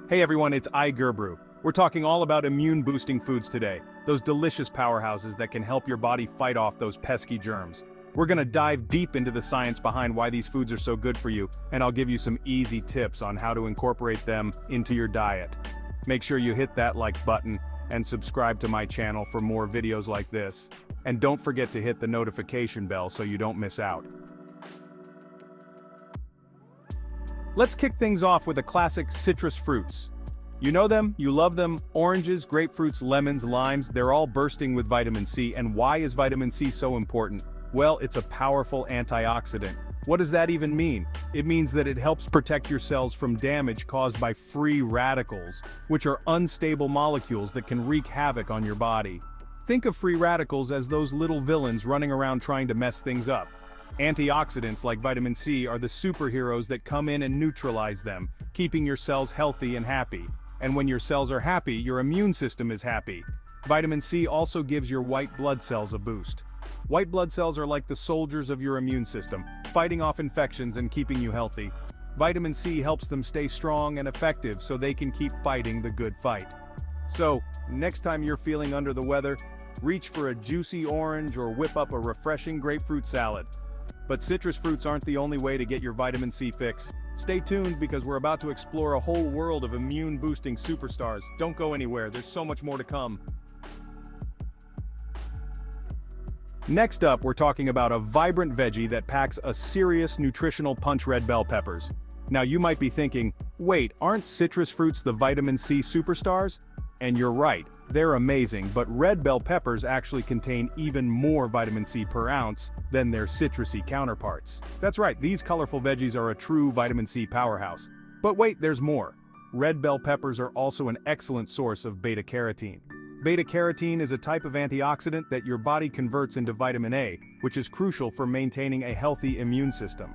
Hey everyone, it's iGurbrew. We're talking all about immune-boosting foods today, those delicious powerhouses that can help your body fight off those pesky germs. We're gonna dive deep into the science behind why these foods are so good for you, and I'll give you some easy tips on how to incorporate them into your diet. Make sure you hit that like button and subscribe to my channel for more videos like this. And don't forget to hit the notification bell so you don't miss out. Let's kick things off with a classic citrus fruits. You know them, you love them, oranges, grapefruits, lemons, limes, they're all bursting with vitamin C. And why is vitamin C so important? Well, it's a powerful antioxidant. What does that even mean? It means that it helps protect your cells from damage caused by free radicals, which are unstable molecules that can wreak havoc on your body. Think of free radicals as those little villains running around trying to mess things up. Antioxidants like vitamin C are the superheroes that come in and neutralize them, keeping your cells healthy and happy. And when your cells are happy, your immune system is happy. Vitamin C also gives your white blood cells a boost. White blood cells are like the soldiers of your immune system, fighting off infections and keeping you healthy. Vitamin C helps them stay strong and effective so they can keep fighting the good fight. So, next time you're feeling under the weather, reach for a juicy orange or whip up a refreshing grapefruit salad. But citrus fruits aren't the only way to get your vitamin C fix. Stay tuned because we're about to explore a whole world of immune-boosting superstars. Don't go anywhere, there's so much more to come. Next up, we're talking about a vibrant veggie that packs a serious nutritional punch: red bell peppers. Now you might be thinking, wait, aren't citrus fruits the vitamin C superstars? And you're right, they're amazing, but red bell peppers actually contain even more vitamin C per ounce than their citrusy counterparts. That's right, these colorful veggies are a true vitamin C powerhouse. But wait, there's more. Red bell peppers are also an excellent source of beta-carotene. Beta-carotene is a type of antioxidant that your body converts into vitamin A, which is crucial for maintaining a healthy immune system.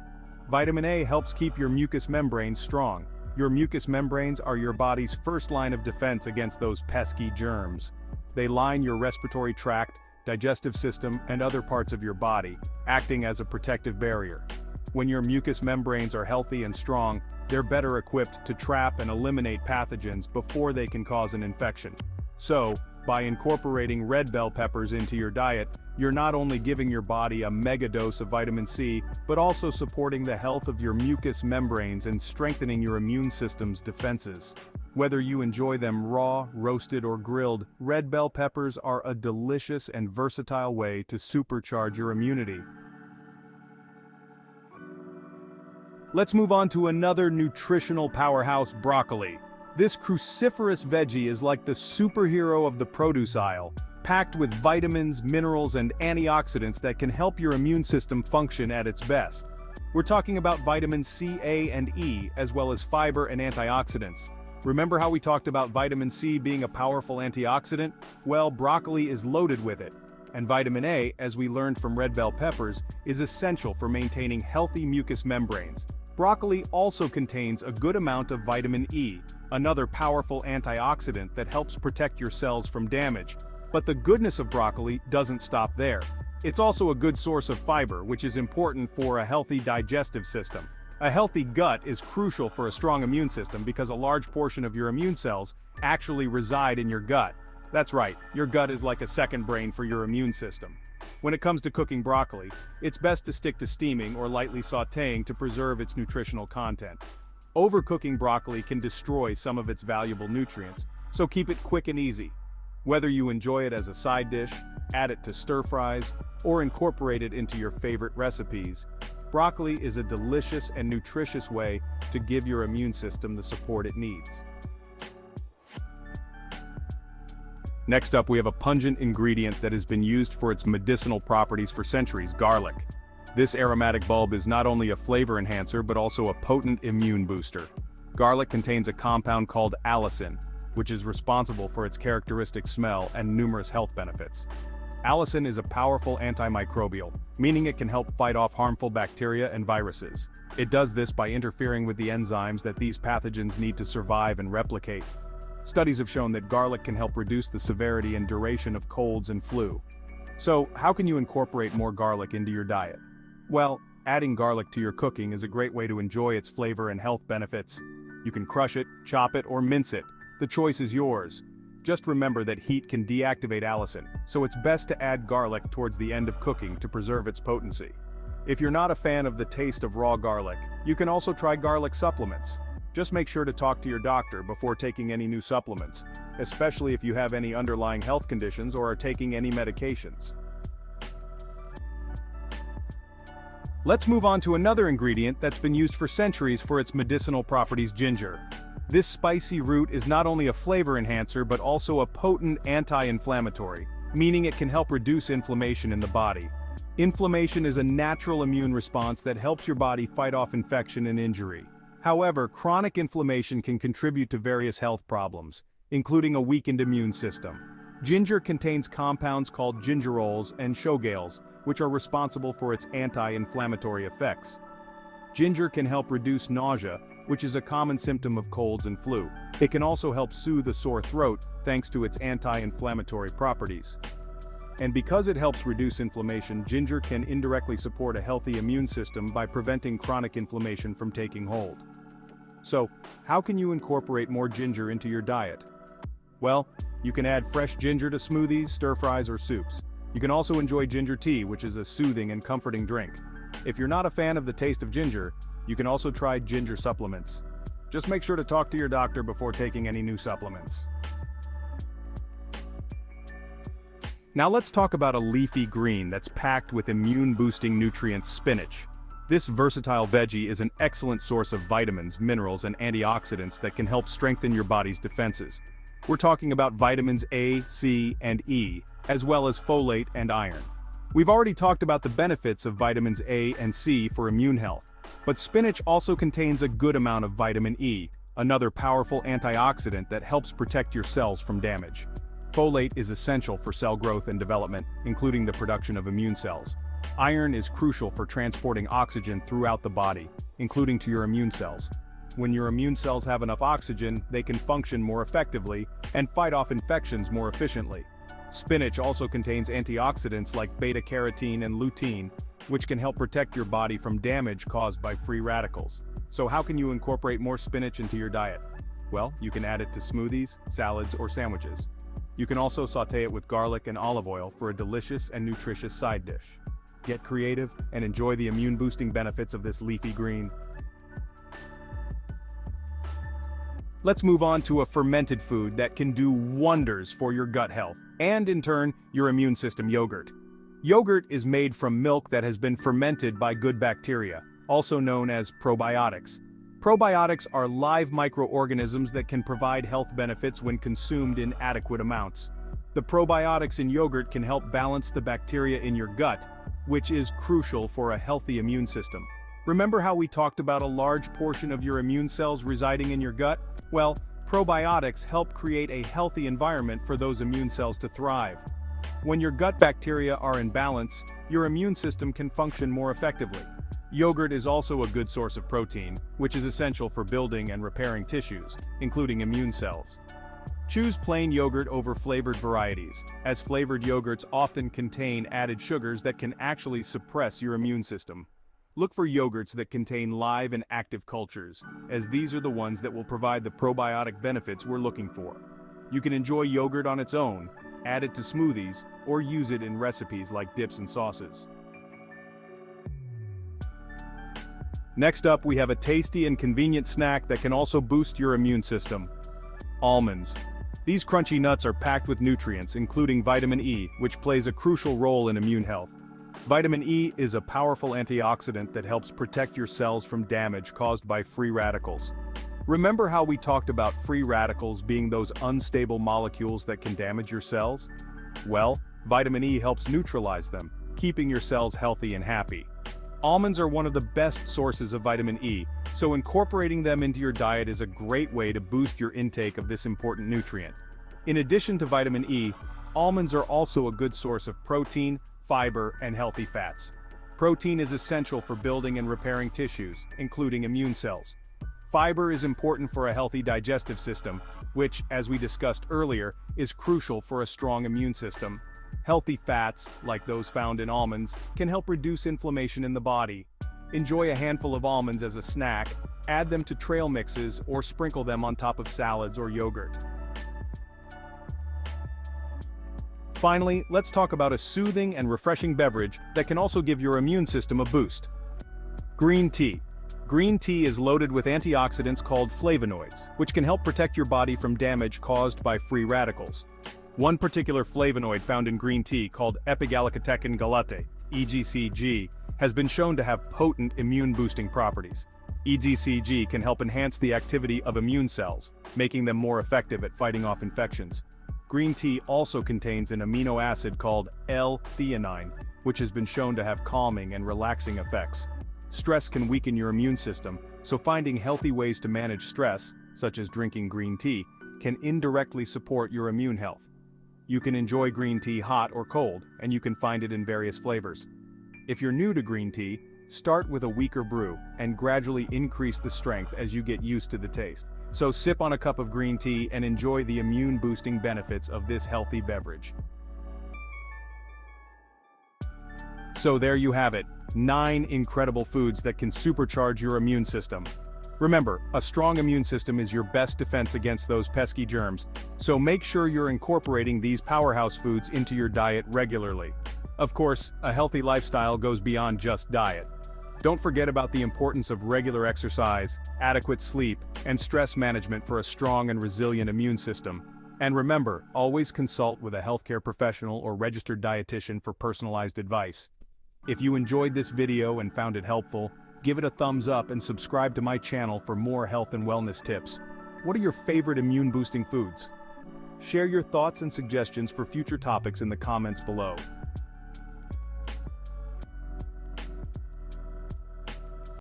Vitamin A helps keep your mucous membranes strong. Your mucous membranes are your body's first line of defense against those pesky germs. They line your respiratory tract, digestive system, and other parts of your body, acting as a protective barrier. When your mucous membranes are healthy and strong, they're better equipped to trap and eliminate pathogens before they can cause an infection. So, by incorporating red bell peppers into your diet, you're not only giving your body a mega dose of vitamin C, but also supporting the health of your mucous membranes and strengthening your immune system's defenses. Whether you enjoy them raw, roasted, or grilled, red bell peppers are a delicious and versatile way to supercharge your immunity. Let's move on to another nutritional powerhouse: broccoli. This cruciferous veggie is like the superhero of the produce aisle, packed with vitamins, minerals, and antioxidants that can help your immune system function at its best. We're talking about vitamins C, A, and E, as well as fiber and antioxidants. Remember how we talked about vitamin C being a powerful antioxidant? Well, broccoli is loaded with it. And vitamin A, as we learned from red bell peppers, is essential for maintaining healthy mucous membranes. Broccoli also contains a good amount of vitamin E, another powerful antioxidant that helps protect your cells from damage. But the goodness of broccoli doesn't stop there. It's also a good source of fiber, which is important for a healthy digestive system. A healthy gut is crucial for a strong immune system because a large portion of your immune cells actually reside in your gut. That's right, your gut is like a second brain for your immune system. When it comes to cooking broccoli, it's best to stick to steaming or lightly sautéing to preserve its nutritional content. Overcooking broccoli can destroy some of its valuable nutrients, so keep it quick and easy. Whether you enjoy it as a side dish, add it to stir-fries, or incorporate it into your favorite recipes, broccoli is a delicious and nutritious way to give your immune system the support it needs. Next up, we have a pungent ingredient that has been used for its medicinal properties for centuries: garlic. This aromatic bulb is not only a flavor enhancer but also a potent immune booster. Garlic contains a compound called allicin, which is responsible for its characteristic smell and numerous health benefits. Allicin is a powerful antimicrobial, meaning it can help fight off harmful bacteria and viruses. It does this by interfering with the enzymes that these pathogens need to survive and replicate. Studies have shown that garlic can help reduce the severity and duration of colds and flu. So, how can you incorporate more garlic into your diet? Well, adding garlic to your cooking is a great way to enjoy its flavor and health benefits. You can crush it, chop it, or mince it. The choice is yours. Just remember that heat can deactivate allicin, so it's best to add garlic towards the end of cooking to preserve its potency. If you're not a fan of the taste of raw garlic, you can also try garlic supplements. Just make sure to talk to your doctor before taking any new supplements, especially if you have any underlying health conditions or are taking any medications. Let's move on to another ingredient that's been used for centuries for its medicinal properties: ginger. This spicy root is not only a flavor enhancer but also a potent anti-inflammatory, meaning it can help reduce inflammation in the body. Inflammation is a natural immune response that helps your body fight off infection and injury. However, chronic inflammation can contribute to various health problems, including a weakened immune system. Ginger contains compounds called gingerols and shogales, which are responsible for its anti-inflammatory effects. Ginger can help reduce nausea, which is a common symptom of colds and flu. It can also help soothe a sore throat thanks to its anti-inflammatory properties. And because it helps reduce inflammation, ginger can indirectly support a healthy immune system by preventing chronic inflammation from taking hold. So, how can you incorporate more ginger into your diet? Well, you can add fresh ginger to smoothies, stir-fries, or soups. You can also enjoy ginger tea, which is a soothing and comforting drink. If you're not a fan of the taste of ginger, you can also try ginger supplements. Just make sure to talk to your doctor before taking any new supplements. Now let's talk about a leafy green that's packed with immune-boosting nutrients: spinach. This versatile veggie is an excellent source of vitamins, minerals, and antioxidants that can help strengthen your body's defenses. We're talking about vitamins A, C, and E, as well as folate and iron. We've already talked about the benefits of vitamins A and C for immune health, but spinach also contains a good amount of vitamin E, another powerful antioxidant that helps protect your cells from damage. Folate is essential for cell growth and development, including the production of immune cells. Iron is crucial for transporting oxygen throughout the body, including to your immune cells. When your immune cells have enough oxygen, they can function more effectively and fight off infections more efficiently. Spinach also contains antioxidants like beta-carotene and lutein, which can help protect your body from damage caused by free radicals. So how can you incorporate more spinach into your diet? Well, you can add it to smoothies, salads, or sandwiches. You can also sauté it with garlic and olive oil for a delicious and nutritious side dish. Get creative and enjoy the immune-boosting benefits of this leafy green. Let's move on to a fermented food that can do wonders for your gut health, and in turn, your immune system: yogurt. Yogurt is made from milk that has been fermented by good bacteria, also known as probiotics. Probiotics are live microorganisms that can provide health benefits when consumed in adequate amounts. The probiotics in yogurt can help balance the bacteria in your gut, which is crucial for a healthy immune system. Remember how we talked about a large portion of your immune cells residing in your gut? Well, probiotics help create a healthy environment for those immune cells to thrive. When your gut bacteria are in balance, your immune system can function more effectively. Yogurt is also a good source of protein, which is essential for building and repairing tissues, including immune cells. Choose plain yogurt over flavored varieties, as flavored yogurts often contain added sugars that can actually suppress your immune system. Look for yogurts that contain live and active cultures, as these are the ones that will provide the probiotic benefits we're looking for. You can enjoy yogurt on its own, add it to smoothies, or use it in recipes like dips and sauces. Next up, we have a tasty and convenient snack that can also boost your immune system: almonds. These crunchy nuts are packed with nutrients, including vitamin E, which plays a crucial role in immune health. Vitamin E is a powerful antioxidant that helps protect your cells from damage caused by free radicals. Remember how we talked about free radicals being those unstable molecules that can damage your cells? Well, vitamin E helps neutralize them, keeping your cells healthy and happy. Almonds are one of the best sources of vitamin E, so incorporating them into your diet is a great way to boost your intake of this important nutrient. In addition to vitamin E, almonds are also a good source of protein, fiber, and healthy fats. Protein is essential for building and repairing tissues, including immune cells. Fiber is important for a healthy digestive system, which, as we discussed earlier, is crucial for a strong immune system. Healthy fats, like those found in almonds, can help reduce inflammation in the body. Enjoy a handful of almonds as a snack, add them to trail mixes, or sprinkle them on top of salads or yogurt. Finally, let's talk about a soothing and refreshing beverage that can also give your immune system a boost. Green tea. Green tea is loaded with antioxidants called flavonoids, which can help protect your body from damage caused by free radicals. One particular flavonoid found in green tea, called epigallocatechin gallate, EGCG, has been shown to have potent immune-boosting properties. EGCG can help enhance the activity of immune cells, making them more effective at fighting off infections. Green tea also contains an amino acid called L-theanine, which has been shown to have calming and relaxing effects. Stress can weaken your immune system, so finding healthy ways to manage stress, such as drinking green tea, can indirectly support your immune health. You can enjoy green tea hot or cold, and you can find it in various flavors. If you're new to green tea, start with a weaker brew and gradually increase the strength as you get used to the taste. So sip on a cup of green tea and enjoy the immune-boosting benefits of this healthy beverage. So there you have it, 9 incredible foods that can supercharge your immune system. Remember, a strong immune system is your best defense against those pesky germs, so make sure you're incorporating these powerhouse foods into your diet regularly. Of course, a healthy lifestyle goes beyond just diet. Don't forget about the importance of regular exercise, adequate sleep, and stress management for a strong and resilient immune system. And remember, always consult with a healthcare professional or registered dietitian for personalized advice. If you enjoyed this video and found it helpful, give it a thumbs up and subscribe to my channel for more health and wellness tips. What are your favorite immune-boosting foods? Share your thoughts and suggestions for future topics in the comments below.